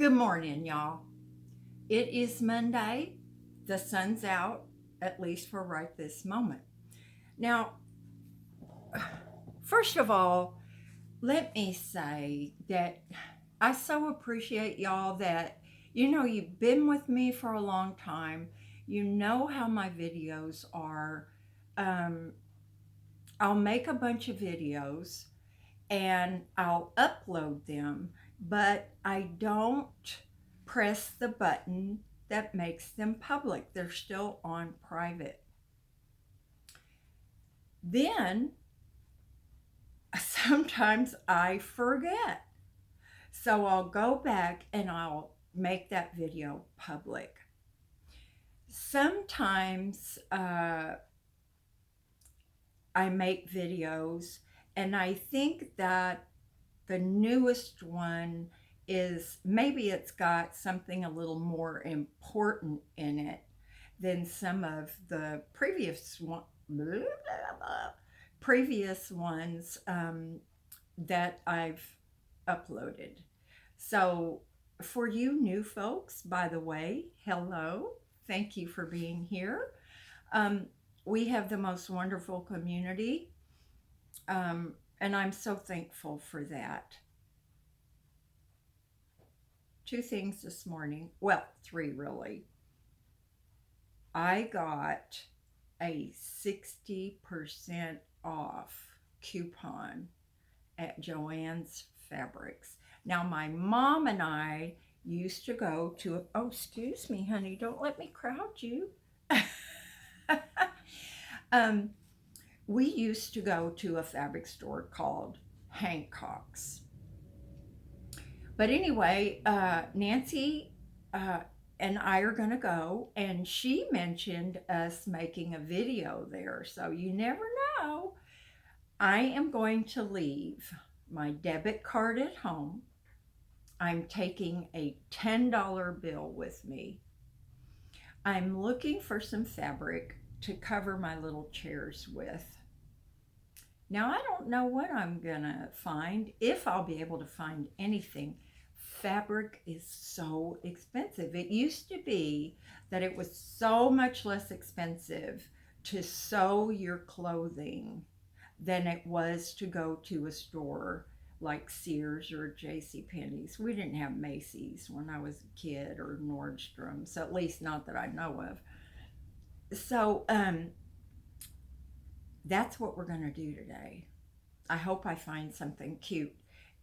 Good morning, y'all. It is Monday. The sun's out, at least for right this moment. Now, first of all, let me say that I so appreciate y'all that, you've been with me for a long time. You know how my videos are. Um, I'll make a bunch of videos and I'll upload them, but I don't press the button that makes them public. They're still on private. Then sometimes I forget. So I'll go back and I'll make that video public. Sometimes I make videos and I think that the newest one is maybe it's got something a little more important in it than some of the previous ones that I've uploaded. So for you new folks, by the way, hello. Thank you for being here. Um, we have the most wonderful community, and I'm so thankful for that. Two things this morning. Well, three really. I got a 60% off coupon at Joann's Fabrics. Now, my mom and I used to go to, oh, excuse me, honey, don't let me crowd you. um, we used to go to a fabric store called Hancock's. But anyway, Nancy and I are going to go, and she mentioned us making a video there. So you never know. I am going to leave my debit card at home. I'm taking a $10 bill with me. I'm looking for some fabric to cover my little chairs with. Now, I don't know what I'm going to find, if I'll be able to find anything. Fabric is so expensive. It used to be that it was so much less expensive to sew your clothing than it was to go to a store like Sears or J.C. Penney's. We didn't have Macy's when I was a kid, or Nordstrom's, at least not that I know of. So that's what we're going to do today. I hope I find something cute.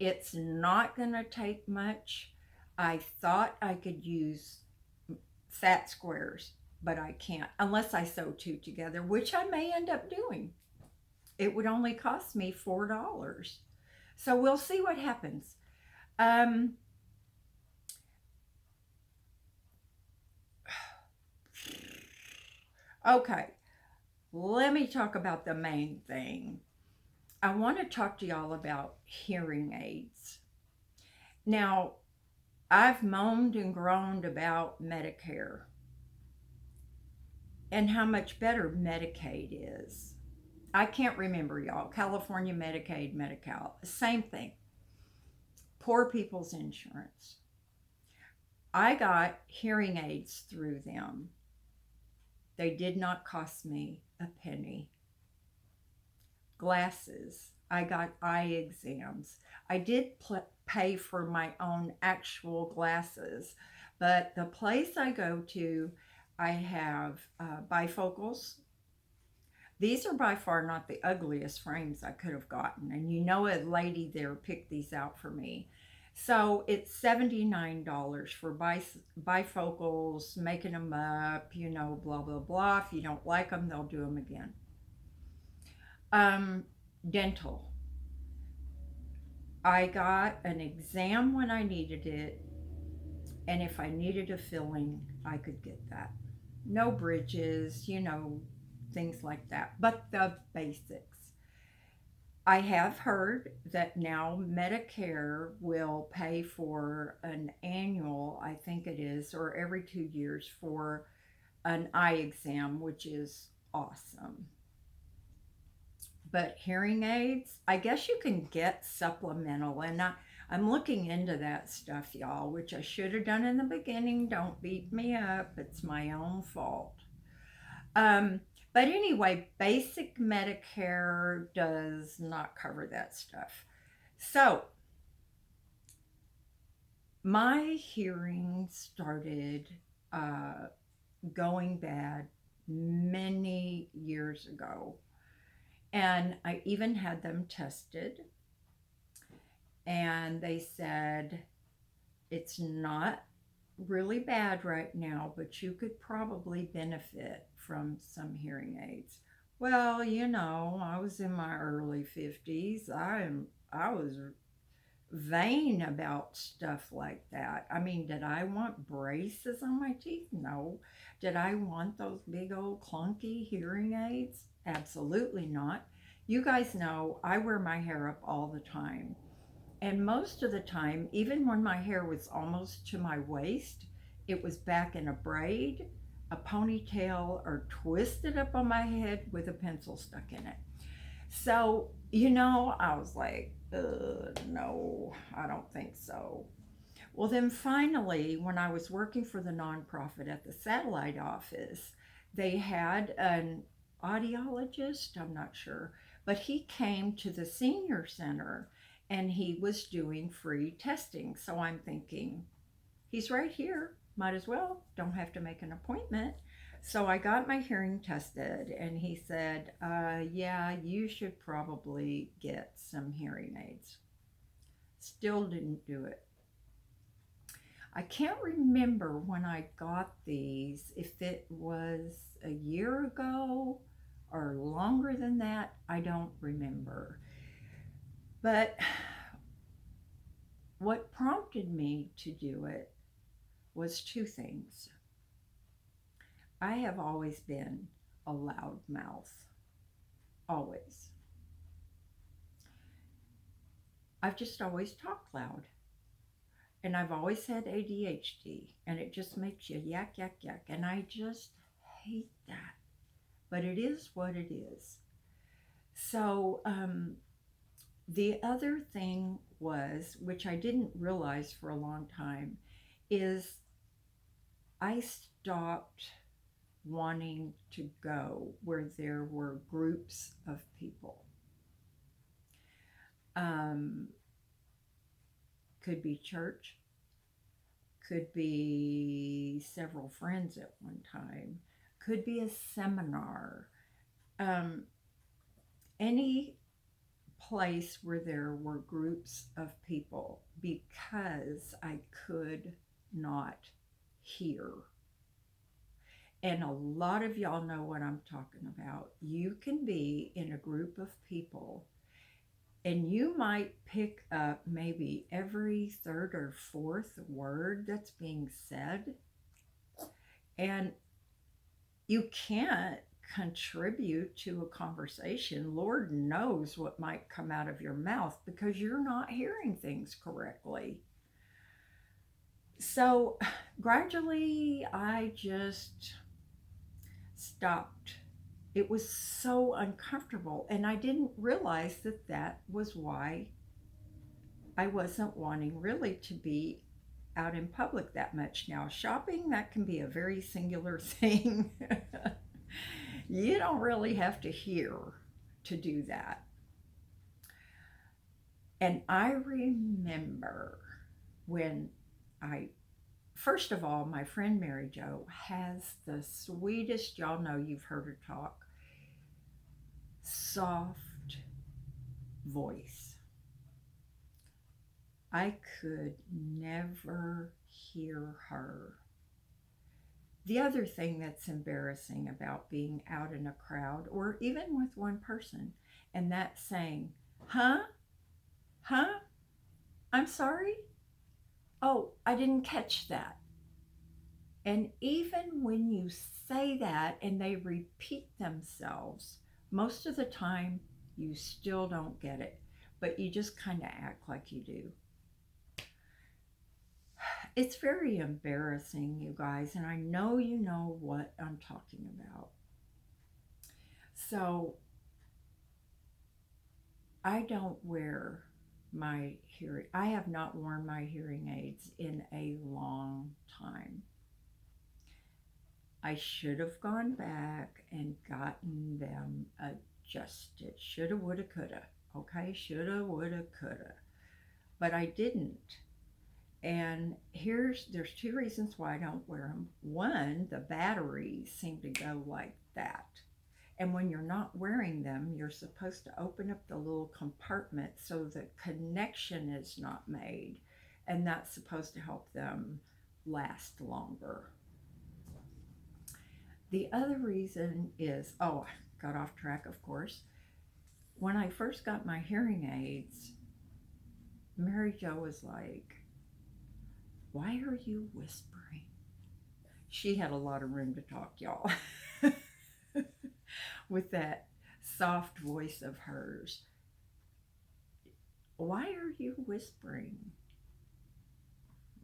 It's not going to take much. I thought I could use fat squares, but I can't unless I sew two together, which I may end up doing. It would only cost me $4. So we'll see what happens. Um, okay, let me talk about the main thing. I want to talk to y'all about hearing aids. Now, I've moaned and groaned about Medicare and how much better Medicaid is. I can't remember, y'all. California Medicaid, Medi-Cal, same thing. Poor people's insurance. I got hearing aids through them. They did not cost me a penny. Glasses. I got eye exams. I did pay for my own actual glasses, but the place I go to, I have bifocals. These are by far not the ugliest frames I could have gotten, and a lady there picked these out for me. So it's $79 for bifocals, making them up, blah, blah, blah. If you don't like them, they'll do them again. Dental. I got an exam when I needed it, and if I needed a filling, I could get that. No bridges, things like that, but the basics. I have heard that now Medicare will pay for an annual, I think it is, or every 2 years for an eye exam, which is awesome. But hearing aids, I guess you can get supplemental, and I'm looking into that stuff, y'all, which I should have done in the beginning. Don't beat me up. It's my own fault. Um, but anyway, basic Medicare does not cover that stuff. So my hearing started uh, going bad many years ago. And I even had them tested, and they said it's not really bad right now, but you could probably benefit from some hearing aids. Well, I was in my early 50s. I was vain about stuff like that. I mean, did I want braces on my teeth? No. Did I want those big old clunky hearing aids? Absolutely not. You guys know I wear my hair up all the time. And most of the time, even when my hair was almost to my waist, it was back in a braid, a ponytail, or twisted up on my head with a pencil stuck in it. So, I was like, no, I don't think so. Well, then finally, when I was working for the nonprofit at the satellite office, they had an audiologist, I'm not sure, but he came to the senior center and he was doing free testing. So I'm thinking, he's right here. Might as well. Don't have to make an appointment. So I got my hearing tested, and he said, yeah, you should probably get some hearing aids. Still didn't do it. I can't remember when I got these, if it was a year ago or longer than that. I don't remember. But what prompted me to do it was two things. I have always been a loud mouth, always. I've just always talked loud. And I've always had ADHD, and it just makes you yak, yak, yak. And I just hate that. But it is what it is. So, the other thing was, which I didn't realize for a long time, is I stopped wanting to go where there were groups of people. Um, could be church, could be several friends at one time, could be a seminar, um, any place where there were groups of people, because I could not hear. And a lot of y'all know what I'm talking about. You can be in a group of people and you might pick up maybe every third or fourth word that's being said, and you can't contribute to a conversation. Lord knows what might come out of your mouth because you're not hearing things correctly. So gradually, I just stopped. It was so uncomfortable, and I didn't realize that that was why I wasn't wanting really to be out in public that much. Now, shopping, that can be a very singular thing. You don't really have to hear to do that. And I remember when I, first of all, my friend Mary Jo has the sweetest, y'all know, you've heard her talk, soft voice. I could never hear her. The other thing that's embarrassing about being out in a crowd or even with one person, and that's saying, huh? Huh? I'm sorry? Oh, I didn't catch that. And even when you say that and they repeat themselves, most of the time you still don't get it, but you just kind of act like you do. It's very embarrassing, you guys, and I know you know what I'm talking about. So I don't wear my hearing. I have not worn my hearing aids in a long time. I should have gone back and gotten them adjusted. Shoulda, woulda, coulda. Okay, shoulda, woulda, coulda. But I didn't. And there's two reasons why I don't wear them. One, the batteries seem to go like that. And when you're not wearing them, you're supposed to open up the little compartment so the connection is not made. And that's supposed to help them last longer. The other reason is, oh, I got off track, of course. When I first got my hearing aids, Mary Jo was like, "Why are you whispering?" She had a lot of room to talk, y'all, with that soft voice of hers. "Why are you whispering?"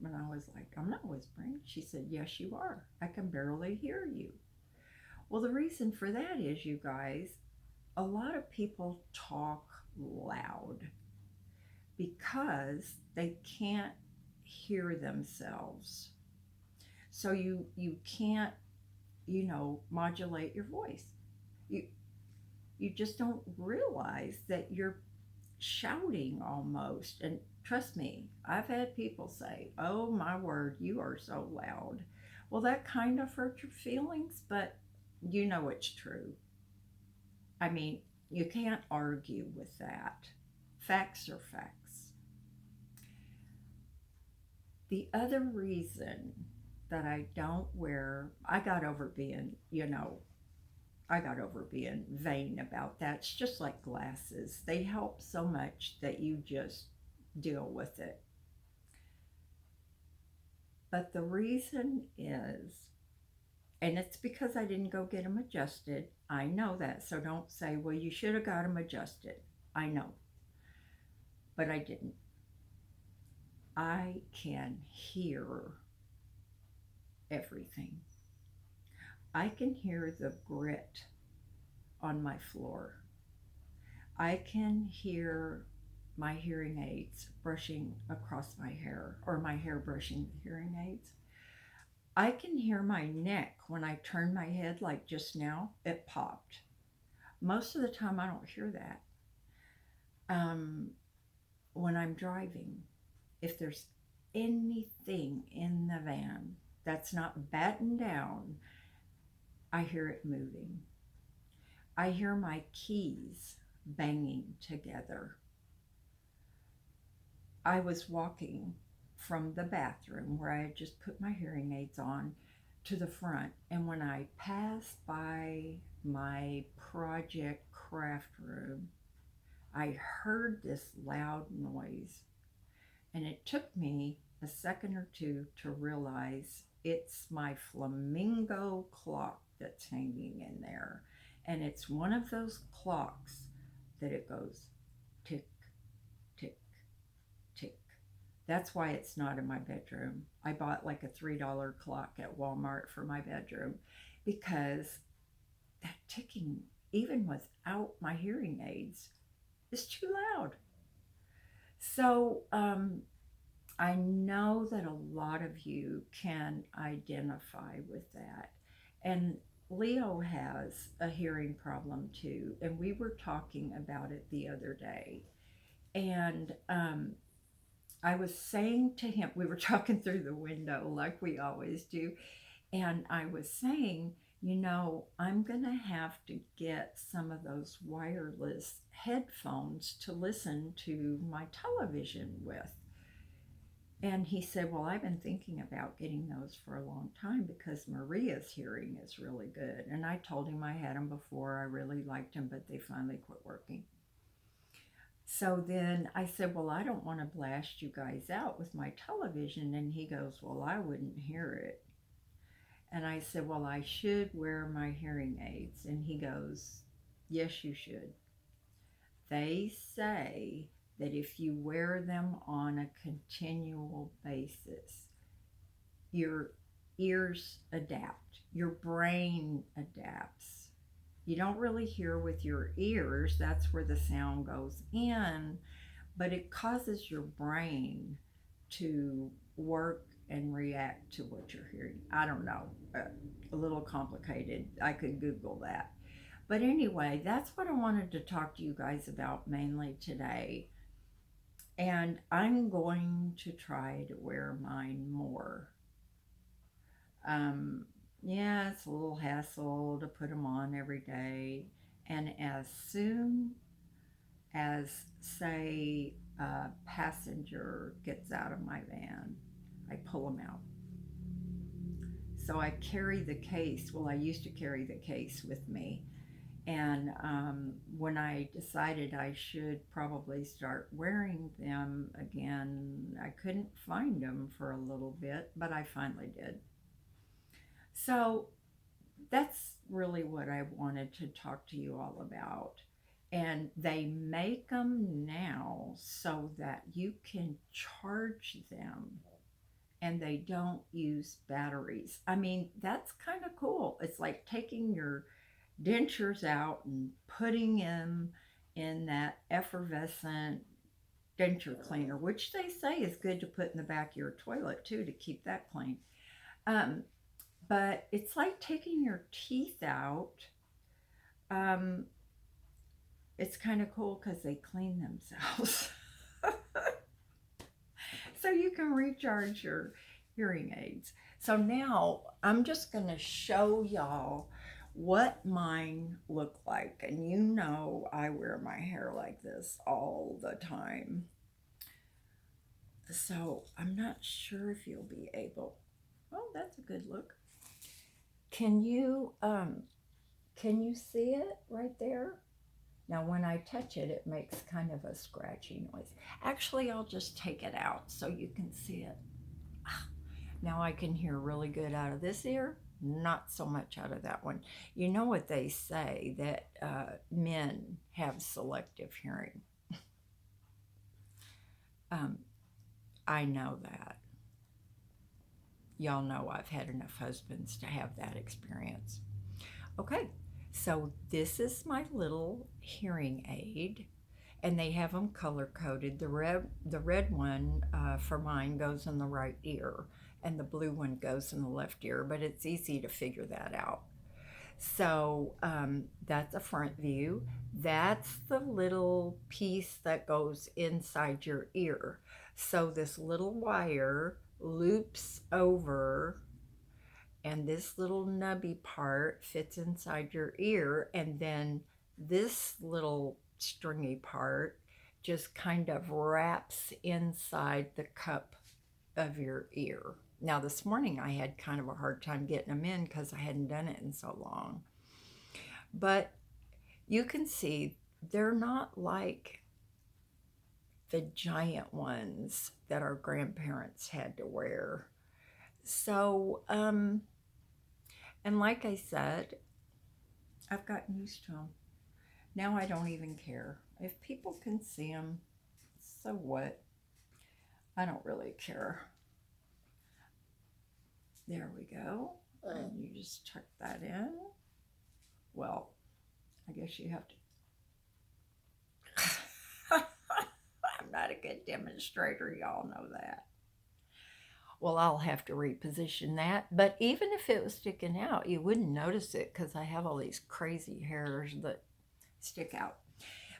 And I was like, "I'm not whispering." She said, "Yes, you are. I can barely hear you." Well, the reason for that is, you guys, a lot of people talk loud because they can't hear themselves. So you can't, modulate your voice. You you just don't realize that you're shouting almost. And trust me, I've had people say, "Oh my word, you are so loud." Well, that kind of hurt your feelings, but it's true. I mean, you can't argue with that. Facts are facts. The other reason that I don't wear, I got over being vain about that. It's just like glasses. They help so much that you just deal with it. But the reason is, and it's because I didn't go get them adjusted. I know that. So don't say, "Well, you should have got them adjusted." I know. But I didn't. I can hear everything. I can hear the grit on my floor. I can hear my hearing aids brushing across my hair, or my hair brushing the hearing aids. I can hear my neck when I turn my head, like just now, it popped. Most of the time, I don't hear that. Um, when I'm driving, if there's anything in the van that's not battened down, I hear it moving. I hear my keys banging together. I was walking from the bathroom where I had just put my hearing aids on to the front, and when I passed by my project craft room, I heard this loud noise, and it took me a second or two to realize it's my flamingo clock that's hanging in there. And it's one of those clocks that it goes tick, tick, tick. That's why it's not in my bedroom. I bought like a $3 clock at Walmart for my bedroom, because that ticking, even without my hearing aids, is too loud. So I know that a lot of you can identify with that. And Leo has a hearing problem too. And we were talking about it the other day. And I was saying to him, we were talking through the window like we always do. And I was saying, I'm going to have to get some of those wireless headphones to listen to my television with. And he said, "Well, I've been thinking about getting those for a long time because Maria's hearing is really good." And I told him I had them before. I really liked them, but they finally quit working. So then I said, "Well, I don't want to blast you guys out with my television." And he goes, "Well, I wouldn't hear it." And I said, "Well, I should wear my hearing aids." And he goes, "Yes, you should. They say that if you wear them on a continual basis, your ears adapt, your brain adapts. You don't really hear with your ears, that's where the sound goes in, but it causes your brain to work and react to what you're hearing. I don't know. A little complicated. I could Google that. But anyway, that's what I wanted to talk to you guys about mainly today. And I'm going to try to wear mine more. Um, yeah, it's a little hassle to put them on every day. And as soon as, say, a passenger gets out of my van, I pull them out. So I carry the case. Well, I used to carry the case with me. And when I decided I should probably start wearing them again, I couldn't find them for a little bit, but I finally did. So that's really what I wanted to talk to you all about. And they make them now so that you can charge them and they don't use batteries. I mean, that's kind of cool. It's like taking your dentures out and putting them in that effervescent denture cleaner, which they say is good to put in the back of your toilet too to keep that clean. Um, but it's like taking your teeth out. Um, it's kind of cool because they clean themselves. So you can recharge your hearing aids. So now I'm just going to show y'all what mine look like. And you know I wear my hair like this all the time. So I'm not sure if you'll be able. Oh, that's a good look. Can you see it right there? Now when I touch it, it makes kind of a scratchy noise. Actually, I'll just take it out so you can see it. Now I can hear really good out of this ear, not so much out of that one. You know what they say, that men have selective hearing. I know that. Y'all know I've had enough husbands to have that experience. Okay, so this is my little hearing aid, and they have them color coded. The red one for mine goes in the right ear, and the blue one goes in the left ear, but it's easy to figure that out. So that's a front view. That's the little piece that goes inside your ear. So this little wire loops over, and this little nubby part fits inside your ear, and then this little stringy part just kind of wraps inside the cup of your ear. Now this morning I had kind of a hard time getting them in because I hadn't done it in so long. But you can see they're not like the giant ones that our grandparents had to wear. So, and like I said, I've gotten used to them. Now I don't even care. If people can see them, so what? I don't really care. There we go. And you just tuck that in. Well, I guess you have to. I'm not a good demonstrator, y'all know that. Well, I'll have to reposition that. But even if it was sticking out, you wouldn't notice it because I have all these crazy hairs that stick out.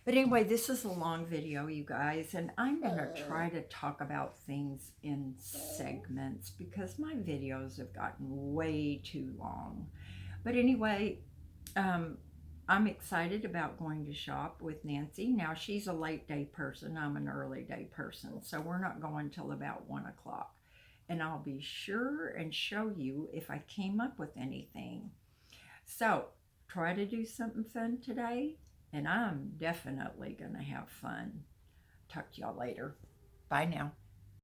But anyway, this is a long video, you guys, and I'm going to try to talk about things in segments because my videos have gotten way too long. But anyway, I'm excited about going to shop with Nancy. Now, she's a late day person. I'm an early day person, so we're not going till about 1 o'clock. And I'll be sure and show you if I came up with anything. So, try to do something fun today. And I'm definitely going to have fun. Talk to y'all later. Bye now.